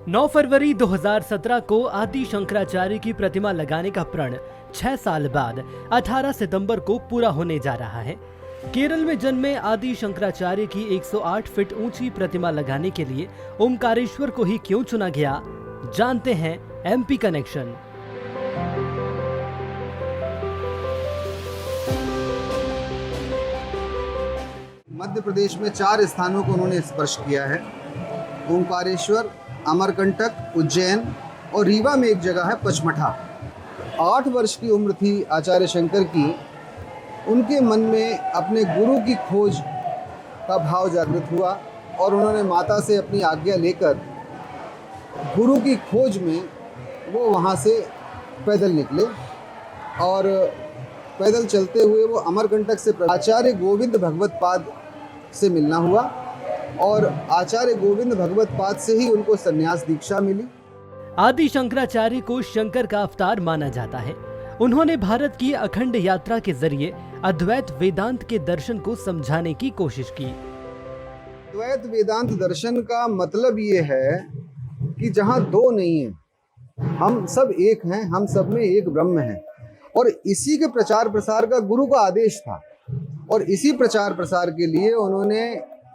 9 फरवरी 2017 को आदि शंकराचार्य की प्रतिमा लगाने का प्रण 6 साल बाद 18 सितंबर को पूरा होने जा रहा है। केरल में जन्मे आदि शंकराचार्य की 108 फीट ऊंची प्रतिमा लगाने के लिए ओमकारेश्वर को ही क्यों चुना गया, जानते हैं एमपी कनेक्शन। मध्य प्रदेश में 4 स्थानों को उन्होंने स्पर्श किया है। ओमकारेश्वर, अमरकंटक, उज्जैन और रीवा में एक जगह है पचमढ़ा। 8 वर्ष की उम्र थी आचार्य शंकर की। उनके मन में अपने गुरु की खोज का भाव जागृत हुआ और उन्होंने माता से अपनी आज्ञा लेकर गुरु की खोज में वो वहाँ से पैदल निकले और पैदल चलते हुए वो अमरकंटक से आचार्य गोविंद भगवत पाद से मिलना हुआ और आचार्य गोविंद भगवत पाद से ही उनको संन्यास दीक्षा मिली। आदि शंकराचार्य को शंकर का अवतार माना जाता है। उन्होंने भारत की अखंड यात्रा के जरिए अद्वैत वेदांत के दर्शन को समझाने की कोशिश की। अद्वैत वेदांत दर्शन का मतलब ये है कि जहाँ दो नहीं है, हम सब एक हैं, हम सब में एक ब्रह्म है। और इसी के प्रचार प्रसार का गुरु का आदेश था और इसी प्रचार प्रसार के लिए उन्होंने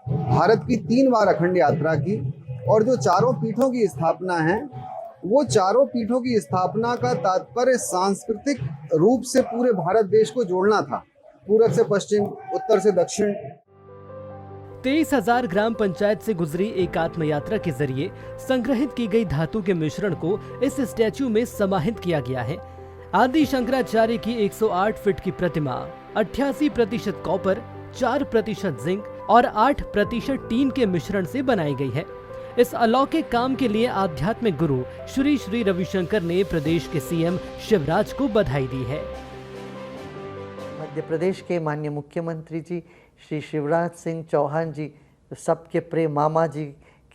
भारत की 3 बार अखंड यात्रा की और जो चारों पीठों की स्थापना है, वो चारों पीठों की स्थापना का तात्पर्य सांस्कृतिक रूप से पूरे भारत देश को जोड़ना था, पूरब से पश्चिम, उत्तर से दक्षिण। 23,000 ग्राम पंचायत से गुजरी एकात्म यात्रा के जरिए संग्रहित की गई धातु के मिश्रण को इस स्टैच्यू में समाहित किया गया है। आदि शंकराचार्य की 108 फीट की प्रतिमा 88% कॉपर, 4% जिंक और 8% टीन के मिश्रण से बनाई गई है। इस अलौकिक काम के लिए आध्यात्मिक गुरु श्री श्री रविशंकर ने प्रदेश के सीएम शिवराज को बधाई दी है। मध्य प्रदेश के माननीय मुख्यमंत्री जी श्री शिवराज सिंह चौहान जी सबके प्रिय मामा जी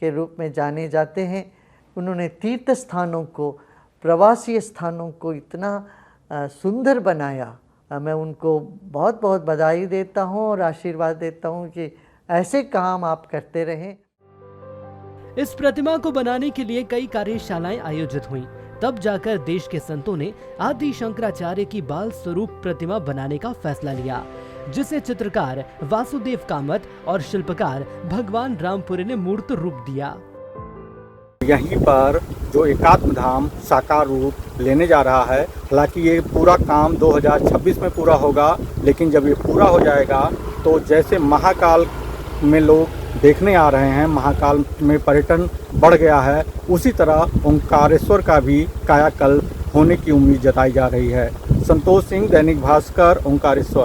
के रूप में जाने जाते हैं। उन्होंने तीर्थ स्थानों को, प्रवासी स्थानों को इतना सुंदर बनाया। मैं उनको बहुत बहुत बधाई देता हूं और आशीर्वाद देता हूं कि ऐसे काम आप करते रहें। इस प्रतिमा को बनाने के लिए कई कार्यशालाएं आयोजित हुईं। तब जाकर देश के संतों ने आदि शंकराचार्य की बाल स्वरूप प्रतिमा बनाने का फैसला लिया, जिसे चित्रकार वासुदेव कामत और शिल्पकार भगवान रामपुरी ने मूर्त रूप दिया। यहीं पर जो एकात्म धाम साकार रूप लेने जा रहा है, हालांकि ये पूरा काम 2026 में पूरा होगा, लेकिन जब ये पूरा हो जाएगा तो जैसे महाकाल में लोग देखने आ रहे हैं, महाकाल में पर्यटन बढ़ गया है, उसी तरह ओंकारेश्वर का भी कायाकल्प होने की उम्मीद जताई जा रही है। संतोष सिंह, दैनिक भास्कर, ओंकारेश्वर।